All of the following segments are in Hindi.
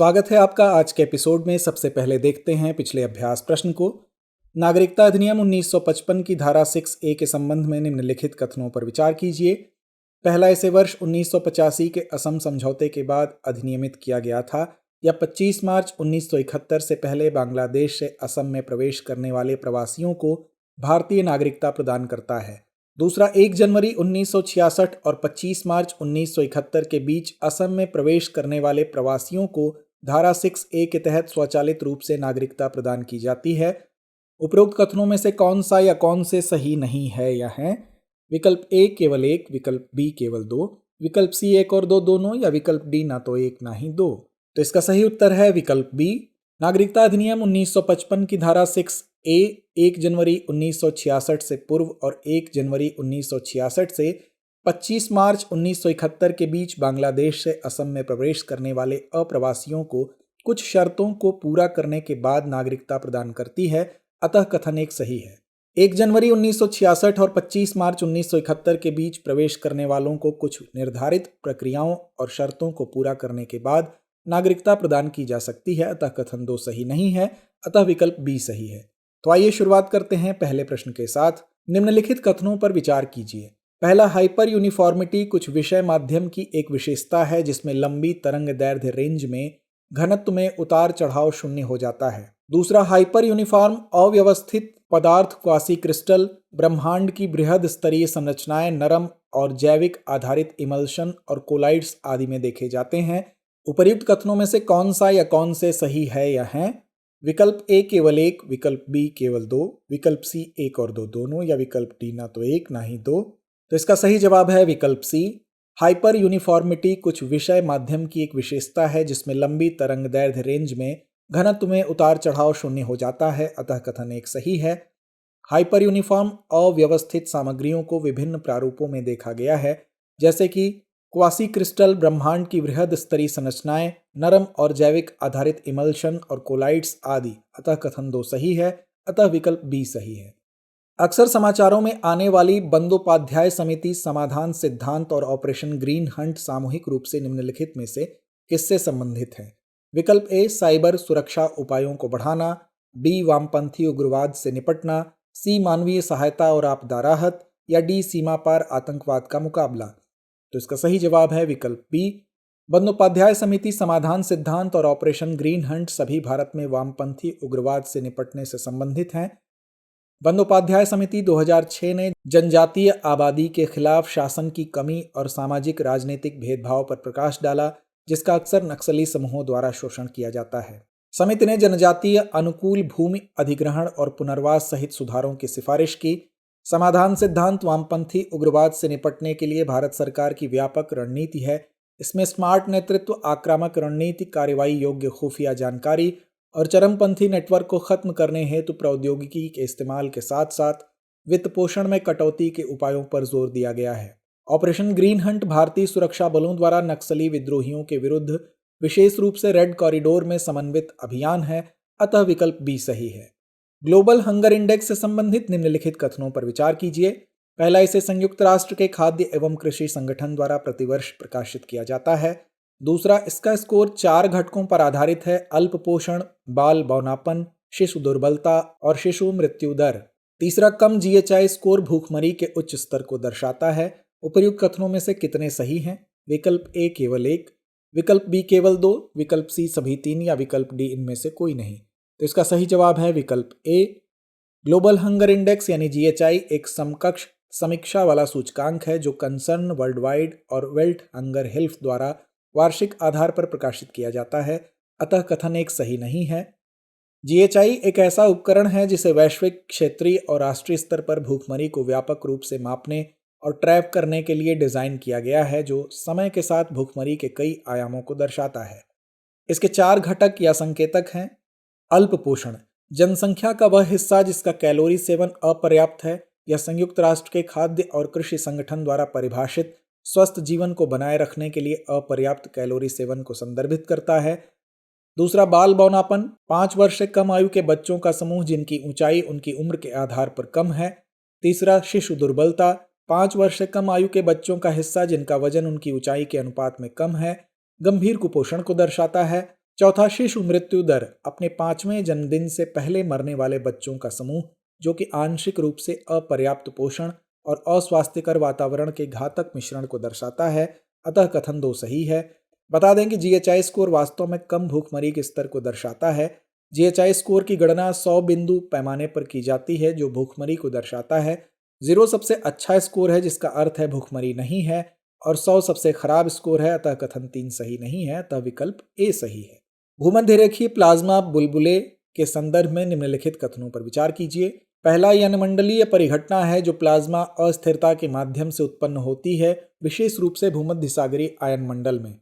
स्वागत है आपका आज के एपिसोड में। सबसे पहले देखते हैं पिछले अभ्यास प्रश्न को। नागरिकता अधिनियम 1955 की धारा 6A के संबंध में निम्नलिखित कथनों पर विचार कीजिए। पहला, इसे वर्ष 1985 के असम समझौते के बाद अधिनियमित किया गया था, या 25 मार्च 1971 से पहले बांग्लादेश से असम में प्रवेश करने वाले प्रवासियों को भारतीय नागरिकता प्रदान करता है। दूसरा, 1 जनवरी 1966 और 25 मार्च 1971 के बीच असम में प्रवेश करने वाले प्रवासियों को धारा 6A के तहत स्वचालित रूप से नागरिकता प्रदान की जाती है। उपरोक्त कथनों में से कौन सा या कौन से सही नहीं है या हैं? विकल्प ए केवल 1, विकल्प बी केवल 2, विकल्प सी 1 और 2 दोनों, या विकल्प डी ना तो 1 ना ही 2। तो इसका सही उत्तर है विकल्प बी। नागरिकता अधिनियम 1955 की धारा 6A 1 जनवरी 1966 से पूर्व और 1 जनवरी 1966 से 25 मार्च 1971 के बीच बांग्लादेश से असम में प्रवेश करने वाले अप्रवासियों को कुछ शर्तों को पूरा करने के बाद नागरिकता प्रदान करती है, अतः कथन एक सही है। 1 जनवरी 1966 और 25 मार्च 1971 के बीच प्रवेश करने वालों को कुछ निर्धारित प्रक्रियाओं और शर्तों को पूरा करने के बाद नागरिकता प्रदान की जा सकती है, अतः कथन 2 सही नहीं है, अतः विकल्प बी सही है। तो आइए शुरुआत करते हैं पहले प्रश्न के साथ। निम्नलिखित कथनों पर विचार कीजिए। पहला, हाइपर यूनिफॉर्मिटी कुछ विषय माध्यम की एक विशेषता है जिसमें लंबी तरंग दैर्ध्य रेंज में घनत्व में उतार चढ़ाव शून्य हो जाता है। दूसरा, हाइपर यूनिफॉर्म अव्यवस्थित पदार्थ क्वासी क्रिस्टल ब्रह्मांड की बृहद स्तरीय संरचनाएं नरम और जैविक आधारित इमल्शन और कोलाइड्स आदि में देखे जाते हैं। उपर्युक्त कथनों में से कौन सा या कौन से सही है या हैं? विकल्प ए केवल 1, विकल्प बी केवल 2, विकल्प सी 1 और 2 दोनों, या विकल्प डी ना तो 1 ना ही 2। तो इसका सही जवाब है विकल्प सी। हाइपर यूनिफॉर्मिटी कुछ विषय माध्यम की एक विशेषता है जिसमें लंबी तरंग दैर्ध्य रेंज में घनत्व में उतार चढ़ाव शून्य हो जाता है, अतः कथन एक सही है। हाइपर यूनिफॉर्म अव्यवस्थित सामग्रियों को विभिन्न प्रारूपों में देखा गया है, जैसे कि क्वासी क्रिस्टल ब्रह्मांड की बृहद स्तरीय संरचनाएं नरम और जैविक आधारित इमल्शन और कोलाइड्स आदि, अतः कथन 2 सही है, अतः विकल्प बी सही है। अक्सर समाचारों में आने वाली बंदोपाध्याय समिति समाधान सिद्धांत और ऑपरेशन ग्रीन हंट सामूहिक रूप से निम्नलिखित में से किससे संबंधित है? विकल्प ए साइबर सुरक्षा उपायों को बढ़ाना, बी वामपंथी उग्रवाद से निपटना, सी मानवीय सहायता और आपदा राहत, या डी सीमा पार आतंकवाद का मुकाबला। तो इसका सही जवाब है विकल्प बी। बंदोपाध्याय समिति समाधान सिद्धांत और ऑपरेशन ग्रीन हंट सभी भारत में वामपंथी उग्रवाद से निपटने से संबंधित हैं। बंदोपाध्याय समिति 2006 ने जनजातीय आबादी के खिलाफ शासन की कमी और सामाजिक राजनीतिक भेदभाव पर प्रकाश डाला, जिसका अक्सर नक्सली समूहों द्वारा शोषण किया जाता है। समिति ने जनजातीय अनुकूल भूमि अधिग्रहण और पुनर्वास सहित सुधारों की सिफारिश की। समाधान सिद्धांत वामपंथी उग्रवाद से निपटने के लिए भारत सरकार की व्यापक रणनीति है। इसमें स्मार्ट नेतृत्व, आक्रामक रणनीति, कार्रवाई योग्य खुफिया जानकारी और चरमपंथी नेटवर्क को खत्म करने हेतु प्रौद्योगिकी के इस्तेमाल के साथ साथ वित्त पोषण में कटौती के उपायों पर जोर दिया गया है। ऑपरेशन ग्रीन हंट भारतीय सुरक्षा बलों द्वारा नक्सली विद्रोहियों के विरुद्ध विशेष रूप से रेड कॉरिडोर में समन्वित अभियान है, अतः विकल्प बी सही है। ग्लोबल हंगर इंडेक्स से संबंधित निम्नलिखित कथनों पर विचार कीजिए। पहला, इसे संयुक्त राष्ट्र के खाद्य एवं कृषि संगठन द्वारा प्रतिवर्ष प्रकाशित किया जाता है। दूसरा, इसका स्कोर 4 घटकों पर आधारित है: अल्प पोषण, बाल बौनापन, शिशु दुर्बलता और शिशु मृत्यु दर। तीसरा, कम GHI स्कोर भूखमरी के उच्च स्तर को दर्शाता है। उपर्युक्त कथनों में से कितने सही हैं? विकल्प ए केवल 1, विकल्प बी केवल 2, विकल्प सी सभी 3, या विकल्प डी इनमें से कोई नहीं। तो इसका सही जवाब है विकल्प ए। ग्लोबल हंगर इंडेक्स यानी GHI एक समकक्ष समीक्षा वाला सूचकांक है जो कंसर्न वर्ल्ड वाइड और वेल्थ हंगर हेल्थ द्वारा वार्षिक आधार पर प्रकाशित किया जाता है, अतः कथन एक सही नहीं है। GHI एक ऐसा उपकरण है जिसे वैश्विक, क्षेत्रीय और राष्ट्रीय स्तर पर भूखमरी को व्यापक रूप से मापने और ट्रैक करने के लिए डिजाइन किया गया है, जो समय के साथ भूखमरी के कई आयामों को दर्शाता है। इसके 4 घटक या संकेतक हैं। अल्प पोषण, जनसंख्या का वह हिस्सा जिसका कैलोरी सेवन अपर्याप्त है या संयुक्त राष्ट्र के खाद्य और कृषि संगठन द्वारा परिभाषित स्वस्थ जीवन को बनाए रखने के लिए अपर्याप्त कैलोरी सेवन को संदर्भित करता है। दूसरा, बाल बौनापन, 5 वर्ष से कम आयु के बच्चों का समूह जिनकी ऊंचाई उनकी उम्र के आधार पर कम है। तीसरा, शिशु दुर्बलता, 5 वर्ष से कम आयु के बच्चों का हिस्सा जिनका वजन उनकी ऊंचाई के अनुपात में कम है, गंभीर कुपोषण को दर्शाता है। चौथा, शिशु मृत्यु दर, अपने 5वें जन्मदिन से पहले मरने वाले बच्चों का समूह जो कि आंशिक रूप से अपर्याप्त पोषण और अस्वास्थ्यकर वातावरण के घातक मिश्रण को दर्शाता है, अतः कथन 2 सही है। बता दें कि जीएचआई स्कोर वास्तव में कम भूखमरी के स्तर को दर्शाता है। जीएचआई स्कोर की गणना 100 बिंदु पैमाने पर की जाती है जो भूखमरी को दर्शाता है। 0 सबसे अच्छा स्कोर है जिसका अर्थ है भूखमरी नहीं है, और 100 सबसे खराब स्कोर है, अतः कथन 3 सही नहीं है, अतः विकल्प ए सही है। भूमध्यरेखीय प्लाज्मा बुलबुले के संदर्भ में निम्नलिखित कथनों पर विचार कीजिए। पहला, यह अनमंडलीय परिघटना है जो प्लाज्मा अस्थिरता के माध्यम से उत्पन्न होती है, विशेष रूप से भूमध्य सागरीय आयन मंडल में।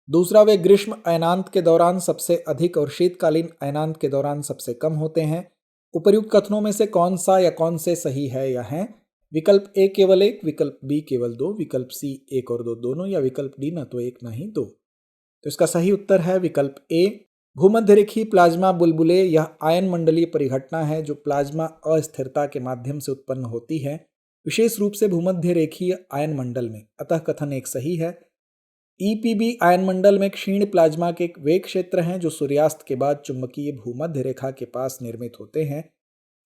दूसरा, वे ग्रीष्म अयनांत के दौरान सबसे अधिक और शीतकालीन अयनांत के दौरान सबसे कम होते हैं। उपर्युक्त कथनों में से कौन सा या कौन से सही है या हैं? विकल्प ए केवल 1, विकल्प बी केवल 2, विकल्प सी 1 और 2 दोनों, या विकल्प डी न तो 1 न ही 2। तो इसका सही उत्तर है विकल्प ए। भूमध्यरेखीय प्लाज्मा बुलबुले यह आयन मंडलीय परिघटना है जो प्लाज्मा अस्थिरता के माध्यम से उत्पन्न होती है, विशेष रूप से भूमध्य रेखीय आयन मंडल में, अतः कथन 1 सही है। ईपीबी आयन मंडल में क्षीण प्लाज्मा के वे क्षेत्र हैं जो सूर्यास्त के बाद चुंबकीय भूमध्य रेखा के पास निर्मित होते हैं।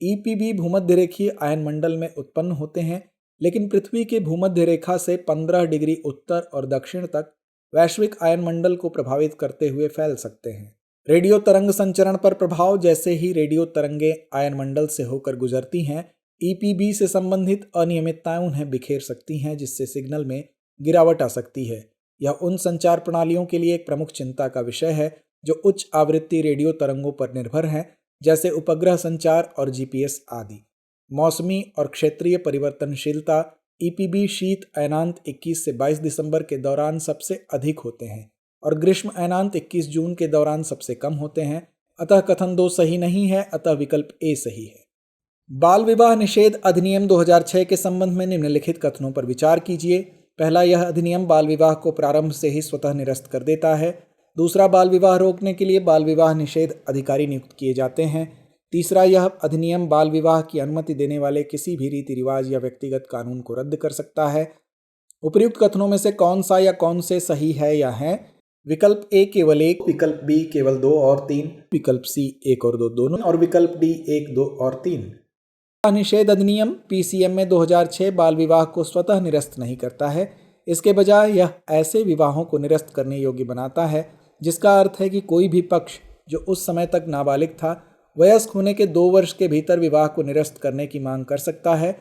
ईपीबी भूमध्य रेखीय आयन मंडल में उत्पन्न होते हैं, लेकिन पृथ्वी के भूमध्य रेखा से 15 डिग्री उत्तर और दक्षिण तक वैश्विक आयन मंडल को प्रभावित करते हुए फैल सकते हैं। रेडियो तरंग संचरण पर प्रभाव, जैसे ही रेडियो तरंगें आयन मंडल से होकर गुजरती हैं, ईपीबी से संबंधित अनियमितताएं उन्हें बिखेर सकती हैं, जिससे सिग्नल में गिरावट आ सकती है। यह उन संचार प्रणालियों के लिए एक प्रमुख चिंता का विषय है जो उच्च आवृत्ति रेडियो तरंगों पर निर्भर हैं, जैसे उपग्रह संचार और जीपीएस आदि। मौसमी और क्षेत्रीय परिवर्तनशीलता ईपीबी शीत अयनांत 21 से 22 दिसंबर के दौरान सबसे अधिक होते हैं और ग्रीष्म अयनांत 21 जून के दौरान सबसे कम होते हैं, अतः कथन 2 सही नहीं है, अतः विकल्प ए सही है। बाल विवाह निषेध अधिनियम 2006 के संबंध में निम्नलिखित कथनों पर विचार कीजिए। पहला, यह अधिनियम बाल विवाह को प्रारंभ से ही स्वतः निरस्त कर देता है। दूसरा, बाल विवाह रोकने के लिए बाल विवाह निषेध अधिकारी नियुक्त किए जाते हैं। तीसरा, यह अधिनियम बाल विवाह की अनुमति देने वाले किसी भी रीति रिवाज या व्यक्तिगत कानून को रद्द कर सकता है। उपर्युक्त कथनों में से कौन सा या कौन से सही है या हैं? विकल्प ए केवल 1, विकल्प बी केवल 2 और 3, विकल्प सी 1 और 2 दोनों, और विकल्प डी 1, 2 और 3। निषेध अधिनियम पीसीएमए 2006 बाल विवाह को स्वतः निरस्त नहीं करता है। इसके बजाय यह ऐसे विवाहों को निरस्त करने योग्य बनाता है जिसका अर्थ है कि कोई भी पक्ष जो उस समय तक नाबालिग था, वयस्क होने के 2 वर्ष के भीतर विवाह को निरस्त करने की मांग कर सकता है।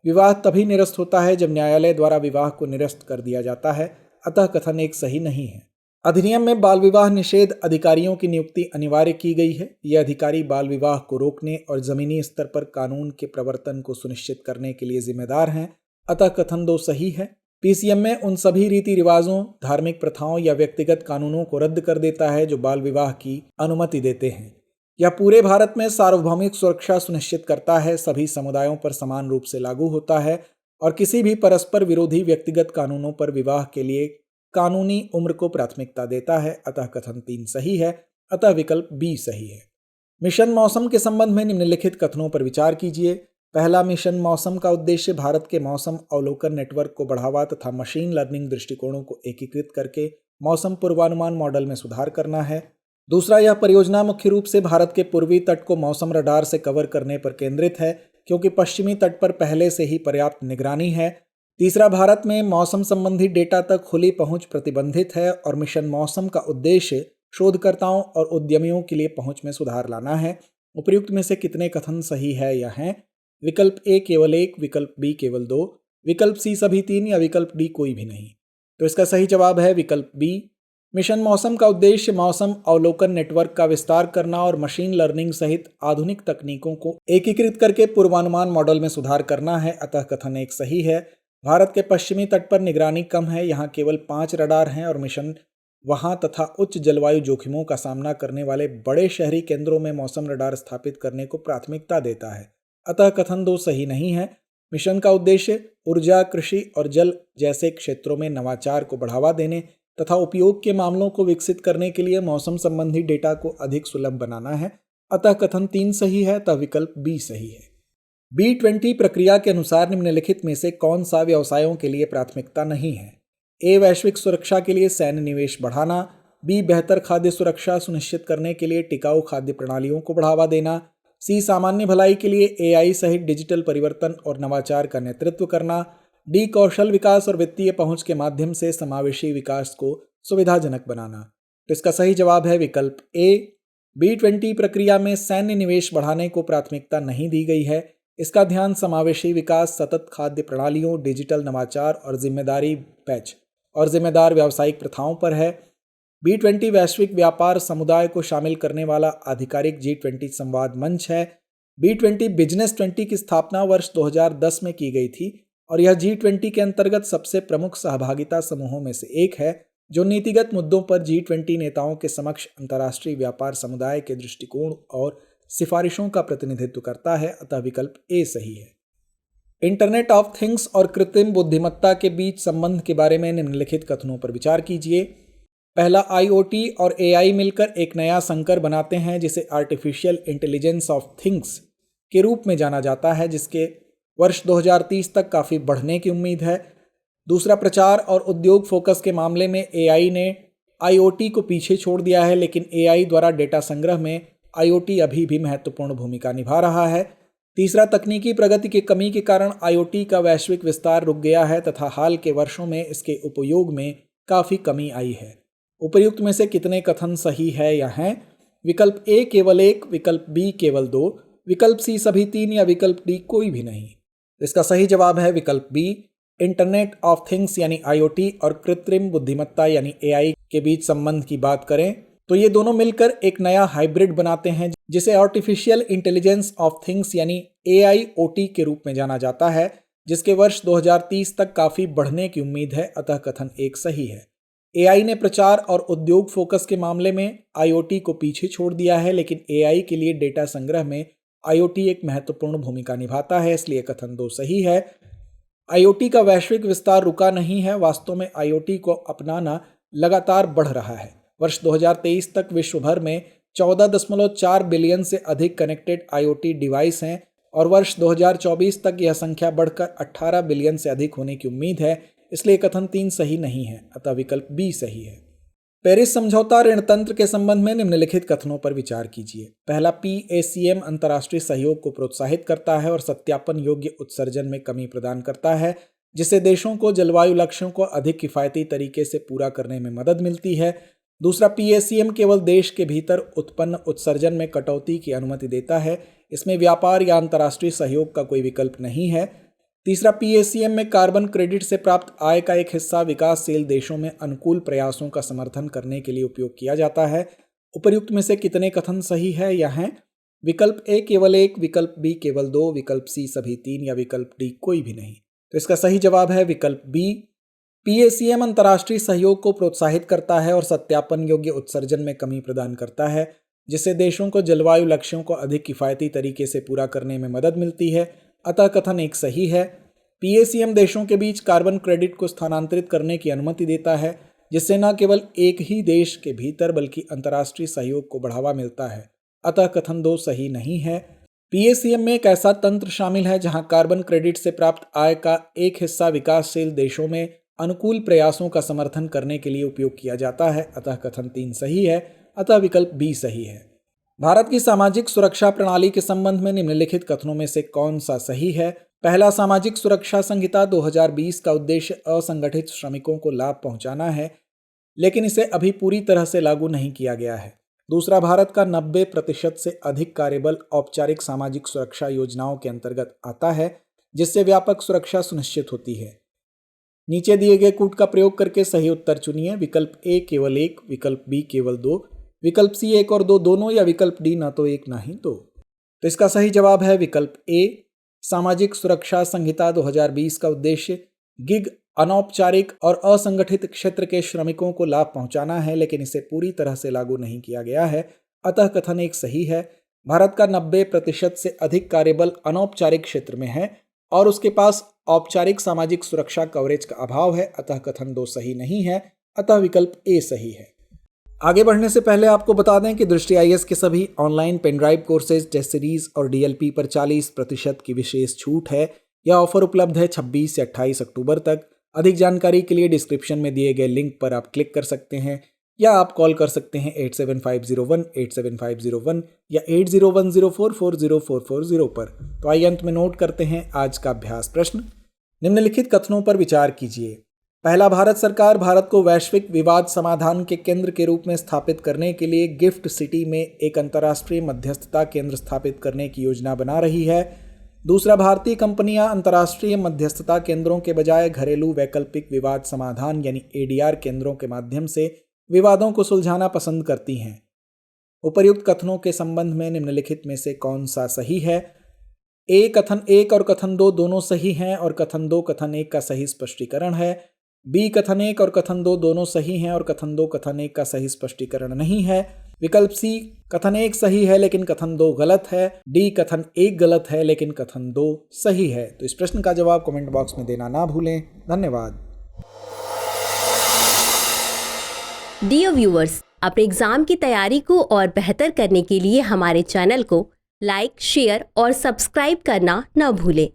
विवाह तभी निरस्त होता है जब न्यायालय द्वारा विवाह को निरस्त कर दिया जाता है, अतः कथन 1 सही नहीं है। अधिनियम में बाल विवाह निषेध अधिकारियों की नियुक्ति अनिवार्य की गई है। ये अधिकारी बाल विवाह को रोकने और जमीनी स्तर पर कानून के प्रवर्तन को सुनिश्चित करने के लिए जिम्मेदार हैं, अतः कथन 2 सही है। पीसीएम में उन सभी रीति रिवाजों, धार्मिक प्रथाओं या व्यक्तिगत कानूनों को रद्द कर देता है जो बाल विवाह की अनुमति देते हैं। यह पूरे भारत में सार्वभौमिक सुरक्षा सुनिश्चित करता है, सभी समुदायों पर समान रूप से लागू होता है और किसी भी परस्पर विरोधी व्यक्तिगत कानूनों पर विवाह के लिए कानूनी उम्र को प्राथमिकता देता है, अतः कथन 3 सही है, अतः विकल्प बी सही है। मिशन मौसम के संबंध में निम्नलिखित कथनों पर विचार कीजिए। पहला, मिशन मौसम का उद्देश्य भारत के मौसम अवलोकन नेटवर्क को बढ़ावा तथा मशीन लर्निंग दृष्टिकोणों को एकीकृत करके मौसम पूर्वानुमान मॉडल में सुधार करना है। दूसरा, यह परियोजना मुख्य रूप से भारत के पूर्वी तट को मौसम रडार से कवर करने पर केंद्रित है, क्योंकि पश्चिमी तट पर पहले से ही पर्याप्त निगरानी है। तीसरा, भारत में मौसम संबंधी डेटा तक खुली पहुंच प्रतिबंधित है और मिशन मौसम का उद्देश्य शोधकर्ताओं और उद्यमियों के लिए पहुंच में सुधार लाना है। उपर्युक्त में से कितने कथन सही है या हैं? विकल्प ए केवल 1, विकल्प बी केवल 2, विकल्प सी सभी 3 या विकल्प डी कोई भी नहीं। तो इसका सही जवाब है विकल्प बी। मिशन मौसम का उद्देश्य मौसम अवलोकन नेटवर्क का विस्तार करना और मशीन लर्निंग सहित आधुनिक तकनीकों को एकीकृत करके पूर्वानुमान मॉडल में सुधार करना है, अतः कथन 1 सही है। भारत के पश्चिमी तट पर निगरानी कम है, यहाँ केवल 5 रडार हैं और मिशन वहाँ तथा उच्च जलवायु जोखिमों का सामना करने वाले बड़े शहरी केंद्रों में मौसम रडार स्थापित करने को प्राथमिकता देता है, अतः कथन 2 सही नहीं है। मिशन का उद्देश्य ऊर्जा, कृषि और जल जैसे क्षेत्रों में नवाचार को बढ़ावा देने तथा उपयोग के मामलों को विकसित करने के लिए मौसम संबंधी डेटा को अधिक सुलभ बनाना है, अतः कथन 3 सही है, अतः विकल्प बी सही है। B20 प्रक्रिया के अनुसार निम्नलिखित में से कौन सा व्यवसायों के लिए प्राथमिकता नहीं है? ए, वैश्विक सुरक्षा के लिए सैन्य निवेश बढ़ाना, बी बेहतर खाद्य सुरक्षा सुनिश्चित करने के लिए टिकाऊ खाद्य प्रणालियों को बढ़ावा देना, सी सामान्य भलाई के लिए एआई सहित डिजिटल परिवर्तन और नवाचार का नेतृत्व करना, डी कौशल विकास और वित्तीय पहुंच के माध्यम से समावेशी विकास को सुविधाजनक बनाना। तो इसका सही जवाब है विकल्प ए। B20 प्रक्रिया में सैन्य निवेश बढ़ाने को प्राथमिकता नहीं दी गई है। इसका ध्यान समावेशी विकास, सतत खाद्य प्रणालियों, डिजिटल नवाचार और जिम्मेदार व्यावसायिक प्रथाओं पर है। B20 वैश्विक व्यापार समुदाय को शामिल करने वाला आधिकारिक G20 संवाद मंच है। B20 बिजनेस 20 की स्थापना वर्ष 2010 में की गई थी और यह G20 के अंतर्गत सबसे प्रमुख सहभागिता समूहों में से एक है जो नीतिगत मुद्दों पर G20 नेताओं के समक्ष अंतर्राष्ट्रीय व्यापार समुदाय के दृष्टिकोण और सिफारिशों का प्रतिनिधित्व करता है। अतः विकल्प ए सही है। इंटरनेट ऑफ थिंग्स और कृत्रिम बुद्धिमत्ता के बीच संबंध के बारे में निम्नलिखित कथनों पर विचार कीजिए। पहला, IoT और AI मिलकर एक नया संकर बनाते हैं जिसे आर्टिफिशियल इंटेलिजेंस ऑफ थिंग्स के रूप में जाना जाता है, जिसके वर्ष 2030 तक काफ़ी बढ़ने की उम्मीद है। दूसरा, प्रचार और उद्योग फोकस के मामले में AI ने IoT को पीछे छोड़ दिया है, लेकिन AI द्वारा डेटा संग्रह में IoT अभी भी महत्वपूर्ण भूमिका निभा रहा है। तीसरा, तकनीकी प्रगति की कमी के कारण IoT का वैश्विक विस्तार रुक गया है तथा हाल के वर्षों में इसके उपयोग में काफ़ी कमी आई है। उपर्युक्त में से कितने कथन सही है या हैं? विकल्प ए केवल 1, विकल्प बी केवल 2, विकल्प सी सभी 3 या विकल्प डी कोई भी नहीं। इसका सही जवाब है विकल्प बी। इंटरनेट ऑफ थिंग्स यानी IoT और कृत्रिम बुद्धिमत्ता यानी AI के बीच संबंध की बात करें तो ये दोनों मिलकर एक नया हाइब्रिड बनाते हैं जिसे आर्टिफिशियल इंटेलिजेंस ऑफ थिंग्स यानी AIoT के रूप में जाना जाता है, जिसके वर्ष 2030 तक काफ़ी बढ़ने की उम्मीद है। अतः कथन 1 सही है। AI ने प्रचार और उद्योग फोकस के मामले में IoT को पीछे छोड़ दिया है, लेकिन AI के लिए डेटा संग्रह में IoT एक महत्वपूर्ण भूमिका निभाता है, इसलिए कथन 2 सही है। IoT का वैश्विक विस्तार रुका नहीं है, वास्तव में IoT को अपनाना लगातार बढ़ रहा है। वर्ष 2023 तक विश्व भर में 14.4 बिलियन से अधिक कनेक्टेड IoT डिवाइस हैं और वर्ष 2024 तक यह संख्या बढ़कर 18 बिलियन से अधिक होने की उम्मीद है, इसलिए कथन 3 सही नहीं है। अतः विकल्प बी सही है। पेरिस समझौता ऋणतंत्र के संबंध में निम्नलिखित कथनों पर विचार कीजिए। पहला, PACM अंतर्राष्ट्रीय सहयोग को प्रोत्साहित करता है और सत्यापन योग्य उत्सर्जन में कमी प्रदान करता है, जिससे देशों को जलवायु लक्ष्यों को अधिक किफायती तरीके से पूरा करने में मदद मिलती है। दूसरा, PACM केवल देश के भीतर उत्पन्न उत्सर्जन में कटौती की अनुमति देता है, इसमें व्यापार या अंतर्राष्ट्रीय सहयोग का कोई विकल्प नहीं है। तीसरा, PACM में कार्बन क्रेडिट से प्राप्त आय का एक हिस्सा विकासशील देशों में अनुकूल प्रयासों का समर्थन करने के लिए उपयोग किया जाता है। उपर्युक्त में से कितने कथन सही है या हैं? विकल्प ए केवल 1, विकल्प बी केवल 2, विकल्प सी सभी 3 या विकल्प डी कोई भी नहीं। तो इसका सही जवाब है विकल्प बी। PACM अंतर्राष्ट्रीय सहयोग को प्रोत्साहित करता है और सत्यापन योग्य उत्सर्जन में कमी प्रदान करता है, जिससे देशों को जलवायु लक्ष्यों को अधिक किफायती तरीके से पूरा करने में मदद मिलती है। अतः कथन 1 सही है। PACM देशों के बीच कार्बन क्रेडिट को स्थानांतरित करने की अनुमति देता है, जिससे न केवल एक ही देश के भीतर बल्कि अंतर्राष्ट्रीय सहयोग को बढ़ावा मिलता है। अतः कथन 2 सही नहीं है। PACM में एक ऐसा तंत्र शामिल है जहां कार्बन क्रेडिट से प्राप्त आय का एक हिस्सा विकासशील देशों में अनुकूल प्रयासों का समर्थन करने के लिए उपयोग किया जाता है। अतः कथन 3 सही है। अतः विकल्प बी सही है। भारत की सामाजिक सुरक्षा प्रणाली के संबंध में निम्नलिखित कथनों में से कौन सा सही है? पहला, सामाजिक सुरक्षा संहिता 2020 का उद्देश्य असंगठित श्रमिकों को लाभ पहुंचाना है, लेकिन इसे अभी पूरी तरह से लागू नहीं किया गया है। दूसरा, भारत का 90% से अधिक कार्यबल औपचारिक सामाजिक सुरक्षा योजनाओं के अंतर्गत आता है, जिससे व्यापक सुरक्षा सुनिश्चित होती है। नीचे दिए गए कूट का प्रयोग करके सही उत्तर चुनिए। विकल्प ए केवल 1, विकल्प बी केवल 2, विकल्प सी 1 और 2 दोनों या विकल्प डी ना तो 1 ना ही 2। तो इसका सही जवाब है विकल्प ए। सामाजिक सुरक्षा संहिता 2020 का उद्देश्य गिग, अनौपचारिक और असंगठित क्षेत्र के श्रमिकों को लाभ पहुंचाना है, लेकिन इसे पूरी तरह से लागू नहीं किया गया है। अतः कथन 1 सही है। भारत का 90% से अधिक कार्यबल अनौपचारिक क्षेत्र में है और उसके पास औपचारिक सामाजिक सुरक्षा कवरेज का अभाव है। अतः कथन 2 सही नहीं है। अतः विकल्प ए सही है। आगे बढ़ने से पहले आपको बता दें कि दृष्टि IAS के सभी online pendrive courses, test series और DLP पर 40% की विशेष छूट है। यह ऑफर उपलब्ध है 26 से 28 अक्टूबर तक। अधिक जानकारी के लिए डिस्क्रिप्शन में दिए गए लिंक पर आप क्लिक कर सकते हैं। या आप कॉल कर सकते हैं 8750187501 या 8010440440 पर। तो आइए अंत में नोट करते हैं आज का अभ्यास प्रश्न। निम्नलिखित कथनों पर विचार कीजिए। पहला, भारत सरकार भारत को वैश्विक विवाद समाधान के केंद्र के रूप में स्थापित करने के लिए गिफ्ट सिटी में एक अंतर्राष्ट्रीय मध्यस्थता केंद्र स्थापित करने की योजना बना रही है। दूसरा, भारतीय कंपनियां अंतर्राष्ट्रीय मध्यस्थता केंद्रों के बजाय घरेलू वैकल्पिक विवाद समाधान यानी ADR केंद्रों के माध्यम से विवादों को सुलझाना पसंद करती हैं। उपर्युक्त कथनों के संबंध में निम्नलिखित में से कौन सा सही है? ए, कथन 1 और कथन 2 दोनों सही हैं और कथन 2 कथन 1 का सही स्पष्टीकरण है। बी, कथन 1 और कथन 2 दोनों सही हैं और कथन 2 कथन 1 का सही स्पष्टीकरण नहीं है। विकल्प सी, कथन 1 सही है लेकिन कथन 2 गलत है। डी, कथन 1 गलत है लेकिन कथन 2 सही है। तो इस प्रश्न का जवाब कमेंट बॉक्स में देना ना भूलें। धन्यवाद। डियर व्यूअर्स, अपने एग्जाम की तैयारी को और बेहतर करने के लिए हमारे चैनल को लाइक, शेयर और सब्सक्राइब करना न भूलें।